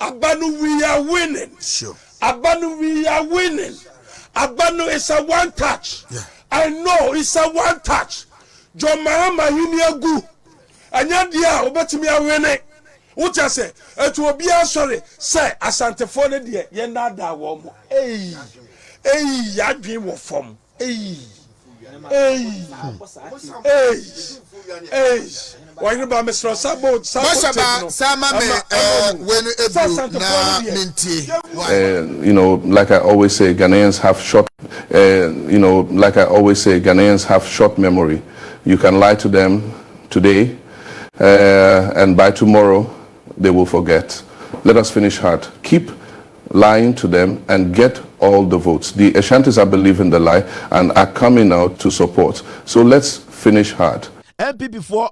Abanu, we are winning. Sure. Abanu, we are winning. Abanu is a one touch. Yeah. I know it's a one touch. John Mahama Yuniagu. Anya dia obetimi awene. Ucha say it will be sorry. Say Asante for the dia ye na da wo mo. Hey yadwen wo fom. Hey. Why you about Mr. Sabo? You know, like I always say, Ghanaians have short. Like I always say, Ghanaians have short memory. You can lie to them today, and by tomorrow they will forget. Let us finish hard. Keep lying to them and get all the votes. The Asantes are believing the lie and are coming out to support. So let's finish hard. MPP for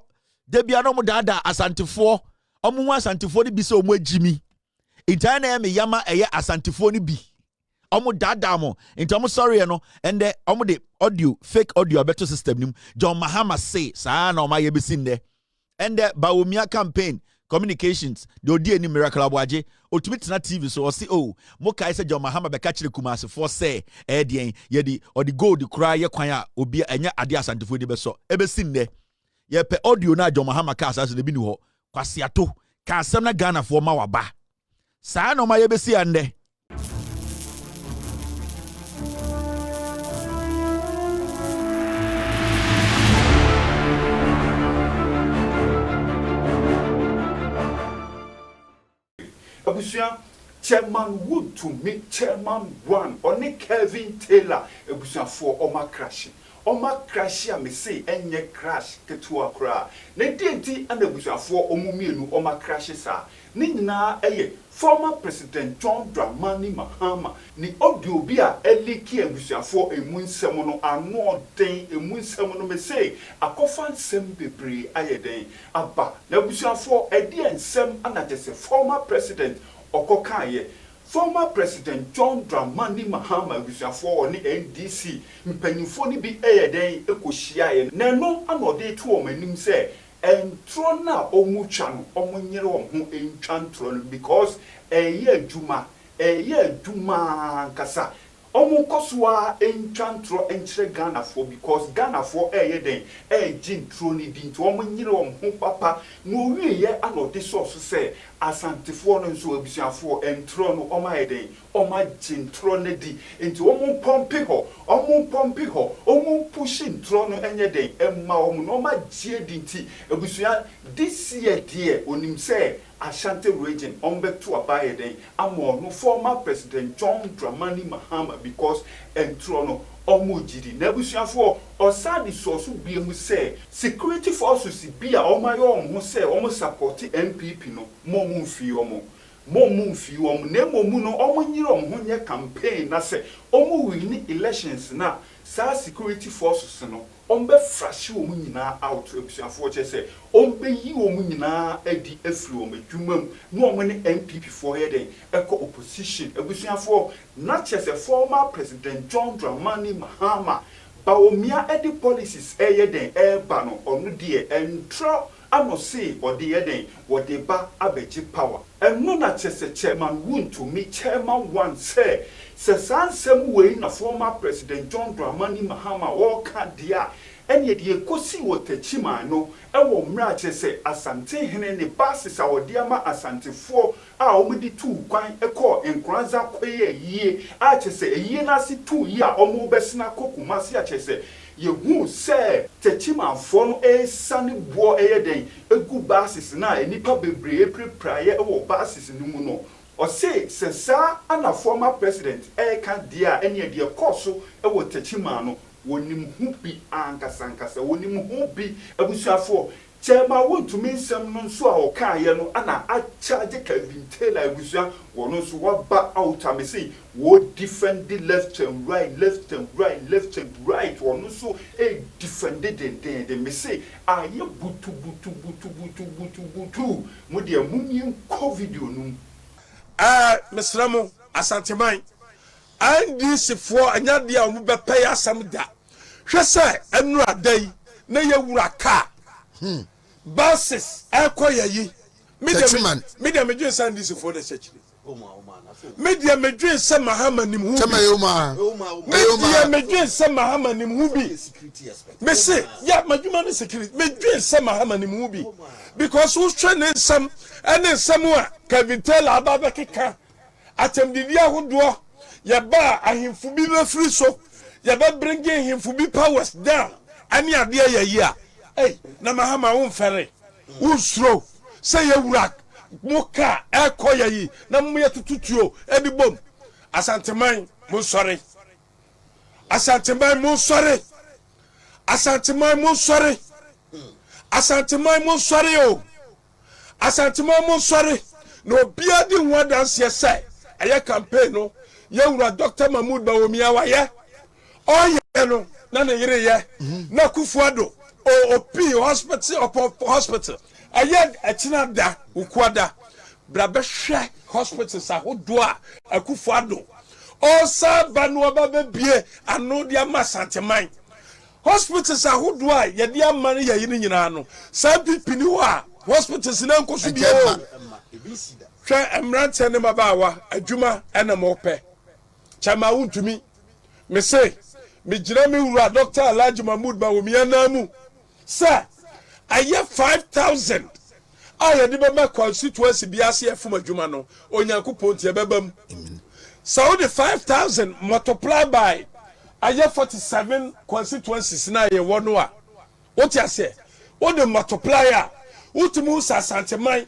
Debiano Dada Asante for Omu Asante for the Biso Mwe Jimmy. Itana me Yama Aya Asante for ni bi. Omu Dada mo. Into sorry no and the Omu de audio fake audio better system nim. John Mahama say sa na ma yebisin de. And the Bawumia campaign communications the odi any miracle abwaje otumi na TV so say oh mo kai say John Mahama be ka kire Kumasi for say den ye di or the gold cry ye kwan a obi enya ade asantefo di be so e be sin de ye pe audio na John Mahama ka asase de bi ni ho kwasiato ka asem na Ghana for ma waba sa na ma ye be si ande Abusia Chairman Wontumi, Chairman 1, Oni Kevin Taylor, Abusia for Oma Crash. Oma Crash, I may say, enye crash, Ketua Kra. Ne DNT and Abusia for Omuminu, Oma Crashes are. Nina, former President John Dramani Mahama, ni Obiobia, Eliki, Abusia for a moon semono, and no day, a moon semono may say, a coffin sembe, Ayeden, Abba, Abusia for a dear and sem, and that is a former President. Okokaye former President John Dramani Mahama Abusia for ni NDC mpanyimfo ni bi eyeden ekohia na no anode to o manim say entro na omutwa no omunyere wo ho entwa ntro no because eye adwuma kasa omu koswa entwa ntro enkyere Ghana for because Ghana for eyeden ntro ni di nto omunyere wo ho papa no wiye anode source say Asante for no so Abusia for entro no omayeden oma jintro ne di enti omu pompe ho omu pushing ntro no enyeden emma omu no ma gie di nti Abusia this year dear onim say Asante region to abayeden amo no former President John Dramani Mahama because entro no omu jidi na Abusia for osadi source bi mu say security forces bi a omayo omu say omu support MPP no momu fi omu na momu no omu nyire omu ho nye campaign na say omu win elections na sa security forces no ombe frashi omu nyina out Abusia for che say ombe yi omu nyina edi afri omu adwumam no omu ne MPP for heading eko opposition Abusia for not just a former President John Dramani Mahama ba omia edi policies eyeden eba no onu die entro ano say odi yeden wodi ba abeji power eno na chese Chairman Wontumi Chairman 1 say sansem we na former President John Dramani Mahama woka dia enye die kosi wotachima no ewo mra chese Asante hene ne basis a wodi ama Asante for a omudi tu kwan eko enkranza koye yie a chese yie na si tu yi a omu besina kokumasi a chese yehu se techima for no sane bo eyeden egu basis na enipa bebre praye ewo basis ni mu no o say sa ana former president kan dia ene dia koso ewo techima no wonim hu bi ankasankasa wonim hu bi Abusuafo Chairman Wontumi nsem no nso a okaye no ana a charge Kevin Taylor Abusua wono nso waba out amesi wo defend the left and right wono nso defend the me say aye butu mo de amuni covid onum Mr. Mo Asante man and this for anya dia omu be pay asam da hwe se enura dai na ye wura ka basis ekoyayi Media me send this for the church. Media me say Mahama nim hu. Media me say Mahama nim hu bi. Me say yeah madwuma no security. Me say Mahama nim hu bi. Because who's training some and then somewhere can be tell about keka. Atem di dia hodo ya ba ahimfu bi be free so ya ba bring ahimfu bi powers down. Ani ade ya hey na Mahama won fere. Who slow say you work moka ekoya yi na muye tututuo edi bom Asante man mo sorry Asante man mo sorry Asante man mo sorry Asante man mo sorry o Asante man mo sorry no bia di ho dance say eye campaign no ye wura Dr. Mahmoud Bawumia wa ye oye no na ne yire ye na Kufuado OP hospital aye atina da ukwada brabehwe hospitals ahodo a Akufuado o sa banu aba bie anu dia masanteman hospitals ahodo a ye dia man ye yin nyina no sa pipini ho a hospitals na nkoso bi o hwe emrante ne mabawa adwuma ena mope chama Wontumi me say me gira me wura Dr. Alhaji Mahmoud Bawumia na mu sir aye 5,000 aye di bema constituency biase efum adwuma no onyankopon tie bebam so the 5,000 multiplied by aye 47 constituencies na ye wono a what you say what the multiplier ultimu Asante man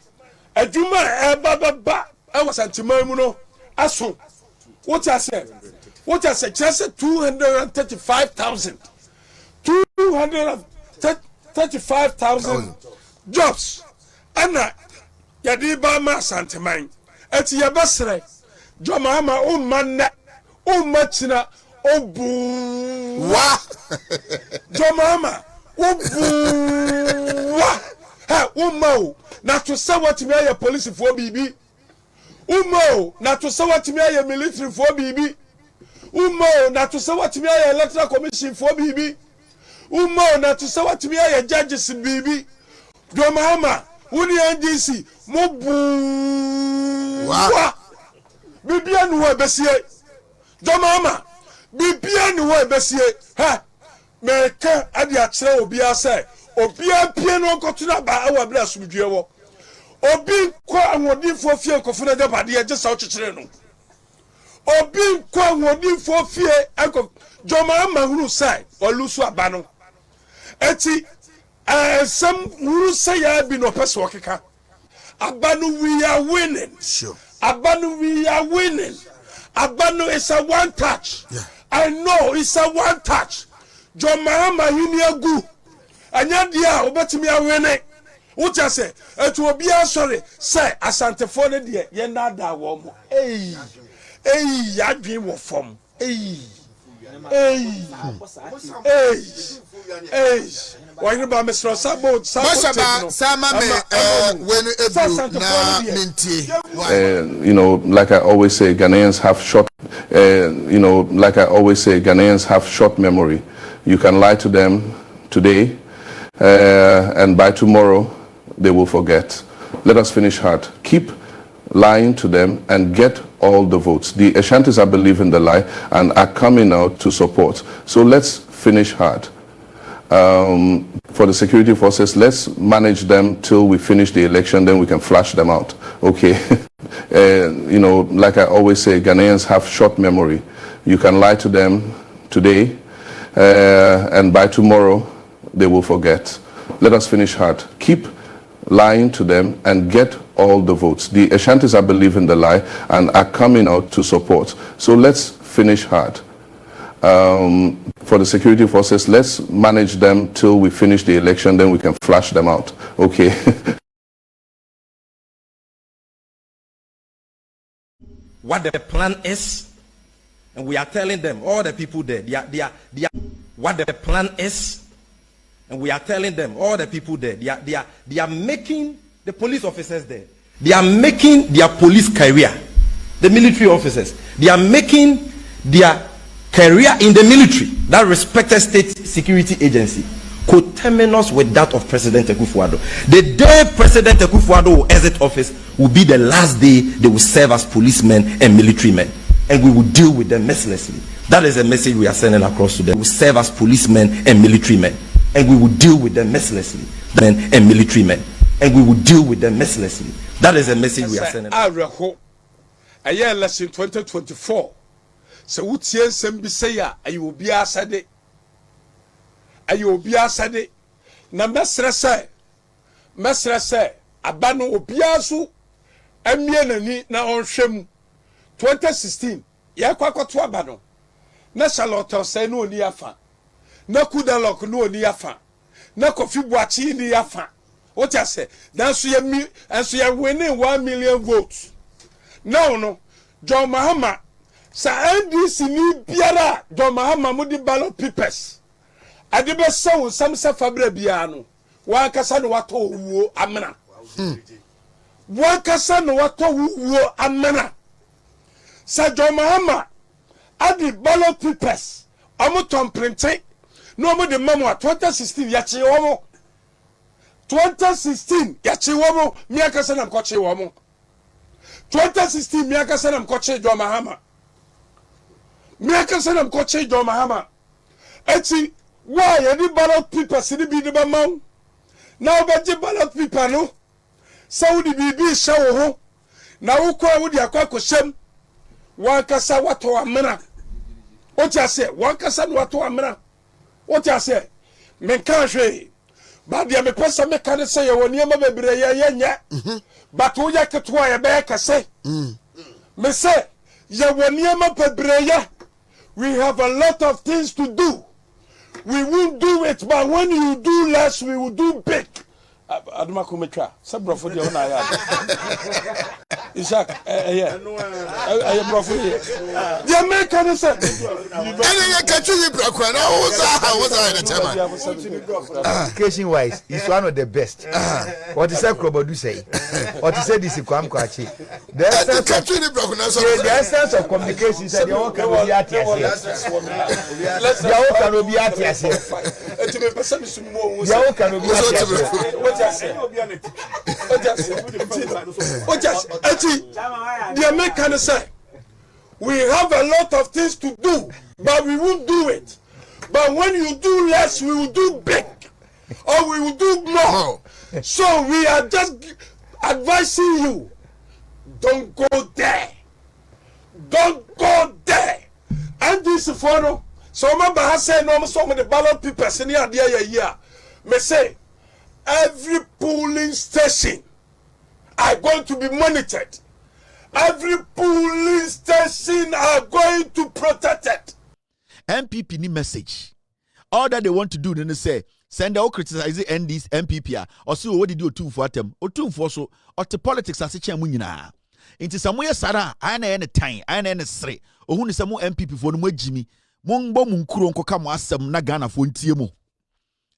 adwuma e baba e Asante man mu no aso what you say just 235,000 235,000 jobs ana yadi ba ma Asante man eti ya basre jo Mahama umma china obu wa jo Mahama obu wa ha umma na to say what me ya police for bibi umma na to say what me ya military for bibi umma na to say what me ya electoral commission for bibi umma na to say what me ya judges bibi jo Mahama woni NDC mo bu wa bibia no wa besie jo Mahama bibia no wa besie ha meka ade a kire obi ase obi apie no nkotuna ba awa bla sumdue wo obi ko anwodifo fie kofuna de bade je sa okekere no obi ko anwodifo fie enko jo Mahama huru sai olusu aba no eti some who say I be no person wakeka abanu we are winning sure abanu we are winning abanu is a one touch yeah. I know it's a one touch jo Mahama hiniagu anya dia obetimi awene ucha say etu obi asori say Asante for ne de ye na da wo mo adwen wo fom why ba Mr. Sabo sama me when ebu na minti you know, like I always say, Ghanaians have short short memory. You can lie to them today and by tomorrow they will forget. Let us finish hard. Keep lying to them and get all the votes. The Asantes are believing the lie and are coming out to support. So let's finish hard. For the security forces, let's manage them till we finish the election, then we can flush them out. Okay. You know, like I always say, Ghanaians have short memory. You can lie to them today and by tomorrow they will forget. Let us finish hard. Keep lying to them and get all the votes. The Asantes are believing the lie and are coming out to support. So let's finish hard. For the security forces, let's manage them till we finish the election, then we can flush them out. Okay. What the plan is, and we are telling them, all the people there, what the plan is, and we are telling them, all the people there, they are making the police officers there, they are making their police career, the military officers, they are making their career in the military, that respected state security agency, coterminous with that of President Akufo-Addo. The day President Akufo-Addo will exit office will be the last day they will serve as policemen and military men, and we will deal with them mercilessly. That is a message we are sending across to them. We will serve as policemen and military men, and we will deal with them mercilessly. Men and military men, and we will deal with them mercilessly. That is a message we are sending. A year lesson 2024. So what year sembi say ya ayo obi asade. Ayo obi asade. Na mesre say abano obi asu emie nani na onhwem 2016 ya kwakoto abano. Na Charlotte say no oni afa. Na Kudalok no oni afa. Na Kofi Boachi ni afa. What you say? That's you winning 1 million votes. No, John Mahama. Sa NDC ni biara John Mahama mudi ballot papers. Adibe so some fabre biano. Wa kasa no wato wuo amena. Wa kasa no wato wuo amena. Sa John Mahama adi ballot papers. Amu tom printing. No mo de memo 2016 ya chi omo. 2016 ya chi womo miaka sana mkoche womo. 2016 miaka sana mkoche John Mahama. Miaka sana mkoche John Mahama. Eti why any ballot paper sidi bi de ba maw. Na obaje ballot paper no. Saudi bibi shawo ho. Na ukwa wudi akwa koshem. Wankasa wato amena. Oti ase wankasa wato amena. Oti ase menka hwe. But the person me can say you near my baby yenya. But who ya ketwa ya be say. Me say ya near my baby. We have a lot of things to do. We won't do it, but when you do less, we will do big. Aduma kumetra. Sabro for the ona ya. Isaac, yeah. I am bro for you. The American said. Education wise, it's one of the best. What is that Krobodu say? What is this Kwam Kwachi? The essence of communication said you all can be at yes. You all can be at yes. You all can be at the American say we have a lot of things to do, but we won't do it. But when you do less, we will do big, or we will do more. So we are just advising you: don't go there, don't go there. And this photo, so remember I said no, some of the ballot papers in here. Me say every polling station are going to be monitored. Every polling station are going to protect it. MPP ni message. All that they want to do, then they say, send out criticize ND's MPP. Or see what did you do for them? Or two for so, or the politics as a chairman. Into somewhere, Sarah, I ain't any time, I ain't any straight. Or who is some more MPP for the Jimmy? Mongbo Munkuro come was some Nagana for Tiemo.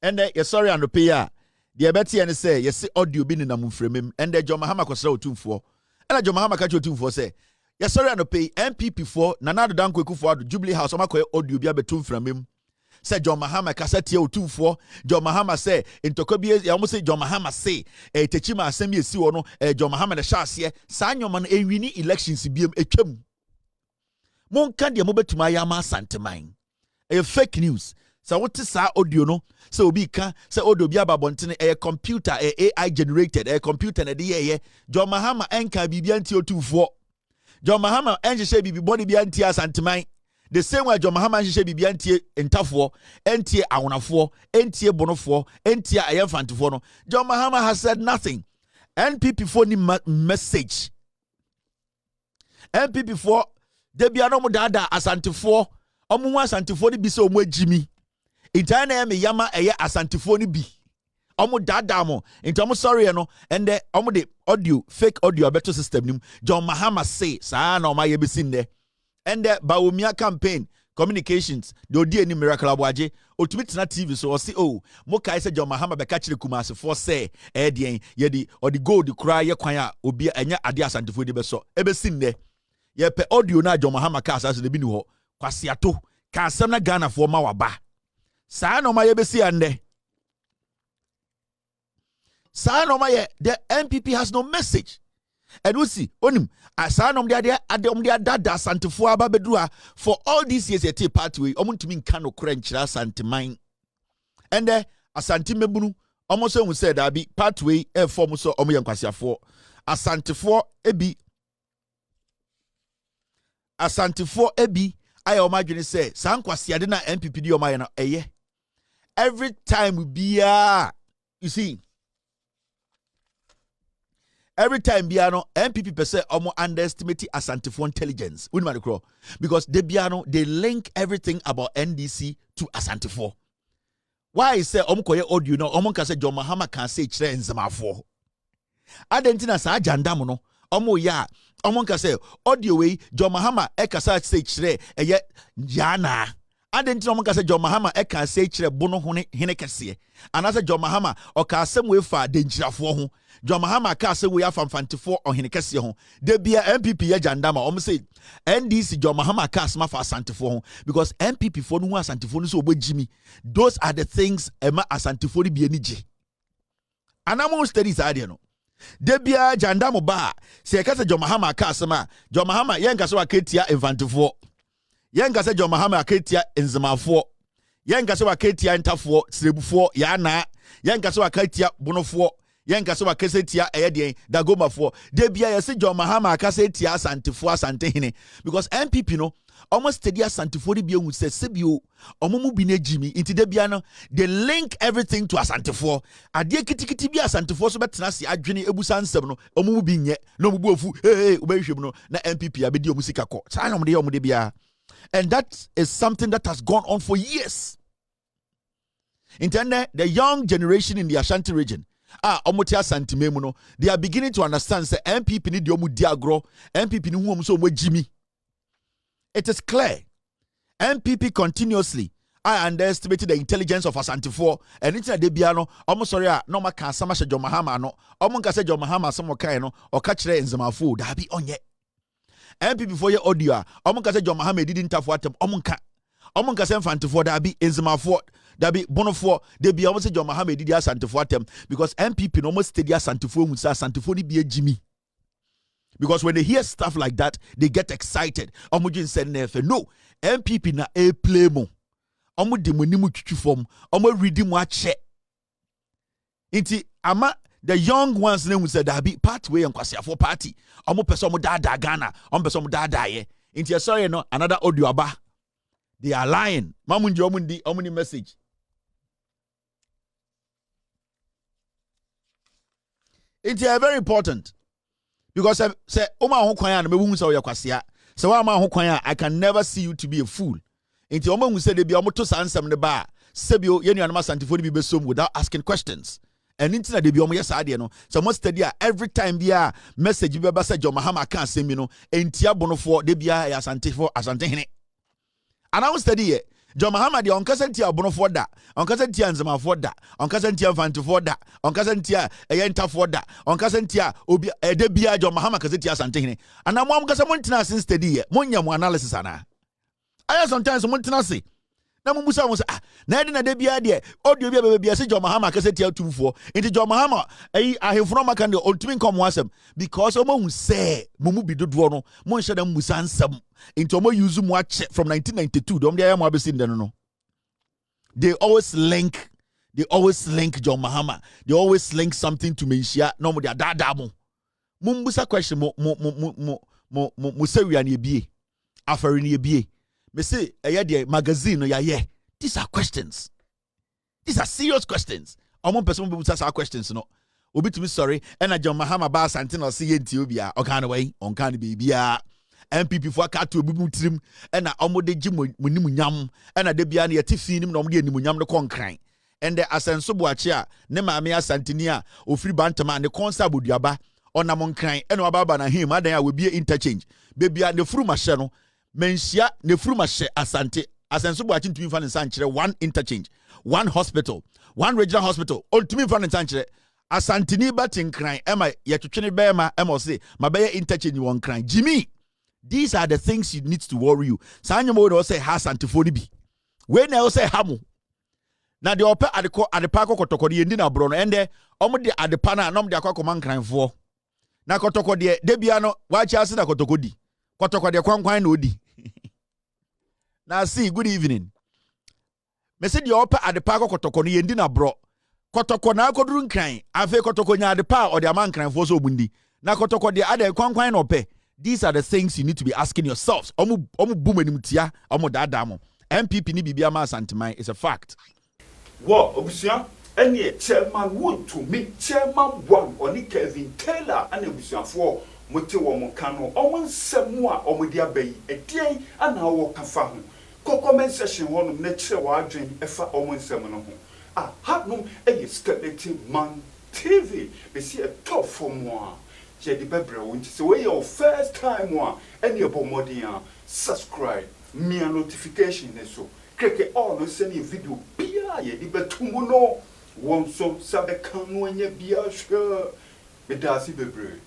And you're sorry on the payer. The Betty and say, yes, audio been in a move from him, and the John Mahama was so 2-4. And John Mahama catch you 2-4 say, yes, sorry, on the pay MPP for Nana Danko for the Jubilee House, or my audio be a between from him. Said John Mahama cassette 2-4. John Mahama say, in Tokobia, I almost say John Mahama say, a Techima Assembly, see or no, John Mahama the Shas here, sign your man a winning elections, be a chum. Mon candy mobile to my Yama Santa mine. A fake news. So what is our audio no? So be can say audio be about bontin a computer a AI generated a computer na dey John Mahama enka bibianti 2-4. John Mahama enje bibi body bianti asanteman. The same way John Mahama enje bibianti entafo, entie awonafo, entie bonofo, entie ayemfantefo no. John Mahama has said nothing. NPP for ni message. NPP for debia no mo dada asantefo. Omo asantefo ni bi se omo agimi. Intana me yama eye asantefo ni bi. Omo dada mo. Into omo sorry no. And the omo de audio, fake audio better system nim. John Mahama say, sa na oma ye besin de. And the Bawumia campaign, communications, the odi any miracle abwaje. Ultimate na TV so o say oh, mo kai say John Mahama be catch the Kumasi for say, dien ye di or the gold cry ye kwan a obi enya ade asantefo de be so. E besin de. Ye pe audio na John Mahama ka asase de bi ni ho. Kwasiato ka asem na Ghana for ma waba. Sa na oma ye besi ande. Saa no maye the NPP has no message. And we see onim asanom de dada Asantefo ababedua for all these years yete pathway omuntumi nka no kora nkyira Asanteman. And Asante mebunu almost we said that be pathway form so omo yankwasiafo Asantefo ebi I imagine say sankwasiade na NPP di omaye na eye every time we be you see every time biano MPP per se omo underestimate Asantefo intelligence. Because they link everything about NDC to Asantefo. Why is say omo koye audio no omo ka say John Mahama can say chire nzamafo. Adentina sa jandam no omo ya omo ka say audio we John Mahama e ka say chire eye yana. Adentina omo ka say John Mahama e ka say chire bono hene kese. Anase John Mahama o ka asem we fa denchirafo ho. John Mahama ka asem we afamfantefo o hene kese ho. De bia MPP ya jandama omo say NDC John Mahama ka asem fa Asantefo ho because MPP for no Asantefo no so obojimi. Those are the things ema Asantefo ri bia niji. Anamo studies ade no. De bia jandamo ba se ka say John Mahama ka asem John Mahama yenka so aketia infantefo. Yenka say John Mahama aketia enzemafo. Yenka se waketia ntafo srebufo ya na yenka se wakatia bonofo yenka se wakesetia eyedien dagomafo de bia yesi John Mahama akasetia Asantefo Asante hene because MPP no almost steady Asantefo ri bia hu se sebio omomu bi na jimi inti de bia no they link everything to Asantefo ade kitikiti bia Asantefo so betena se adwene ebusa nsem no omomu bi nye no mubu ofu obehwem no na MPP abedi omusika ko sa na omde bia. And that is something that has gone on for years. Intende, the young generation in the Ashanti region, omotia santimemuno, they are beginning to understand say MPP ni diomu diagro, MPP ni huomu so jimi. It is clear. MPP continuously underestimated the intelligence of Asantefo, and into the biano, almost sorry, no ma can sama John Mahama no, omonka se John Mahama some no, or catch there in Zamafu, that be on ye. MPP for your audio, omonka se John Mahama didn't have what omonka se Infantefo that be Enzemafo that be Bonofo they be almost say John Mahama did Asantefo atem because MPP no almost steady Asantefo musa Asantefo ni be Jimmy. Because when they hear stuff like that, they get excited. Omujin said nefe no MPP na a play mo. Omu de monimu chuchu form, omu redeem wa che. Inti ama the young ones name said that be pathway and kwasiafo party. Omo person mo dada Ghana, omo person mo dada ye. Inti sorry no another audio aba. They are lying. Mamundi omundi message. It's very important because say oma ho kwan na mewu say oyakwasia. Say wa ma ho kwan I can never see you to be a fool. Inti oma hu say de bia omoto sansam ne ba sebio ye nuanama Asantefo bi besom without asking questions. And intina de bi omo yes ade no so mo study every time bia message bi be say John Mahama kan asemi no entia bonofo de bia ya Asantefo Asante hene. And I will study it. John Mahama de onkasentia bonofo da onkasentia nzemafo da onkasentia Infantefo da onkasentia eyentafo da onkasentia obi de bia John Mahama kasentia Asante hene. And am kasa montina sin study it monya mo analysis ana aya sometimes montina se na musa mo say na de na de bia de audio bia bia se John Mahama kasentia tumfo into John Mahama ahemfo maka de ultimate come wasem because omo hu say mumu bi dodo no mo nhye dem musa nsam into omo use mo ache from 1992 dom dey am abesin den no they always link John Mahama, they always link something to menshia no mo dey dada mo mumbusa question mo sewia na ebie afari na ebie me say de magazine no ya these are questions, these are serious questions. Omo person be busa questions no obi to me sorry and John Mahama ba Asante no say yenti obia o kan way on kan bibia MPP for aka to obi mutrim and omo de gi monimu nyam and de bia na yeti finim no omo de animu nyam no konkran and the asenso boache a ne maame Asante ni a ofiri bantama ne konsa boduaba onam nkran and obaba na him adan a we be interchange bebia ne furu mahye no mensia ne furu mahye Asante asenso boache ntumi fa ne sankere one interchange, one hospital, one regional hospital ntumi fa ne sankere Asante ni batin kran ema yetwetwene bema ema say mabeye interchange won kran Jimmy. These are the things you need to worry you. Sanyamo will say Asantefo ni bi. When I say hamu. na de ope adepa akokotoko de yendi na bro no ende omo de adepa na nom de akokoma nkranfo na kotoko de debia no wa cha ase na kotoko di kotoko de kwankwan na odi na see good evening me se de ope adepa akokotoko no yendi na bro kotoko na akoduru nkran afi kotoko nya adepa o de amankranfo so obundi na kotoko de ade kwankwan na ope. These are the things you need to be asking yourselves. Omu boom enimtia, omu dadamo. MPP ni bibia ma Asante is a fact. What obusia any chairman Wontumi chairman one oni Kevin Taylor and obusia for mote wo mo kano omo nsemu a omo dia bayi edien ana wo kafa ho comment section ho no na kire wa adwen efa omo nsemu no ho hanum skeleton man TV be see a top for moi. The Bible won't say when your first time one any about subscribe me a notification so click all no sending video bia ye di betumo no won so sabe kan no nya bia sure be dasi bebre